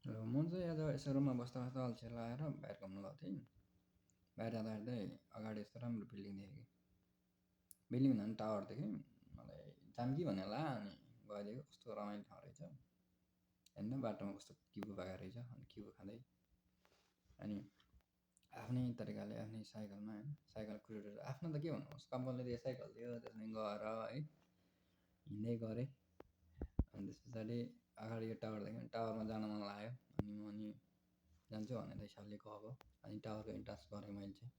म चाहिँ आज यसो रुममा बस्दा बस्दा अल्छी लागेर बाहिर घुम्न गएको थिएँ। बाहिर जाँदा हिँड्दै अगाडि यस्तो राम्रो बिल्डिङ देखेँ कि बिल्डिङ भन्दा पनि टावर देखेँ। मलाई जाम कि भनेर लाग्यो। अनि गइदिएको कस्तो रमाइलो ठाउँ रहेछ। हेर्नु बाटोमा कस्तो किबु भएको रहेछ। अनि किबु खाँदै अनि आफ्नै तरिकाले आफ्नै साइकलमा होइन साइकल कुदाएर आफ्नो त के भन्नु कम्पनीले दिएको साइकल थियो त्यसमा गएर है हिँड्दै गरेँ। अनि त्यस पछाडि अगाडि यो टावर देख्यो टावरमा जान मन लाग्यो। अनि जान्छु भनेर हिसाबले गएको। अनि टावरको इन्ट्रान्स गरेँ मैले चाहिँ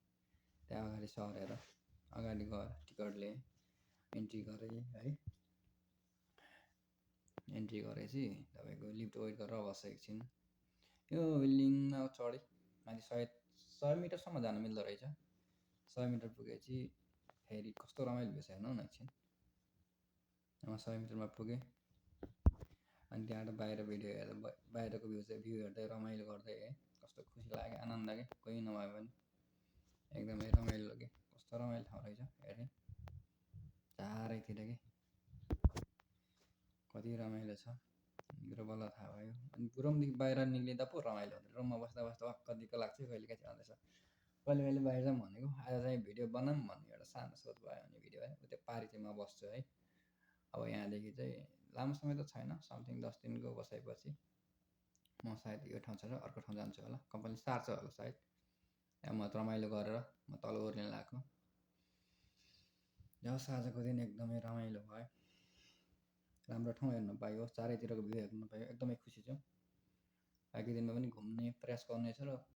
त्यहाँ अगाडि सरेर अगाडि गएर टिकट लिएँ एन्ट्री गरेँ है। एन्ट्री गरेपछि तपाईँको लिफ्ट वेट गरेर बसेँ एकछिन। यो बिल्डिङमा चढेँ माथि 100 मिटरसम्म जान मिल्दो रहेछ। 100 मिटर पुगेपछि फेरि कस्तो रमाइलो भएछ हेर्नु न एकछिन। 100 मिटरमा पुगेँ। अनि त्यहाँबाट बाहिर भिडियो हेर्दा बाहिरको भ्यू हेर्दै रमाइलो गर्दै है कस्तो खुसी लाग्यो आनन्द के कोही नभए पनि एकदमै रमाइलो के कस्तो रमाइलो ठाउँ रहेछ हेरेँ चारैतिर के कति रमाइलो छ कुरो बल्ल थाहा भयो। अनि रुमदेखि बाहिर निक्लिँदा पो रमाइलो हुँदैन। रुममा बस्दा बस्दा वाक्क दिक्क लाग्छ कहिले के जाँदैछ कहिले कहिले बाहिर जाऊँ भनेको आज चाहिँ भिडियो बनाऊँ भन्ने एउटा सानो सोच भयो भने भिडियो है त्यो पारि चाहिँ म बस्छु है। अब यहाँदेखि चाहिँ लामो समय त छैन समथिङ 10 दिनको बसाइपछि म सायद यो ठाउँ छोडेर अर्को ठाउँ जान्छु होला। कम्पनी सार्छ होला सायद। म रमाइलो गरेर म तल ओर्लिन लाग्छु। जस आजको दिन एकदमै रमाइलो भयो। राम्रो ठाउँ हेर्न पाइयो चारैतिरको भ्यू हेर्न पाइयो एकदमै खुसी छु। बाँकी दिनमा पनि घुम्ने प्रयास गर्नेछु र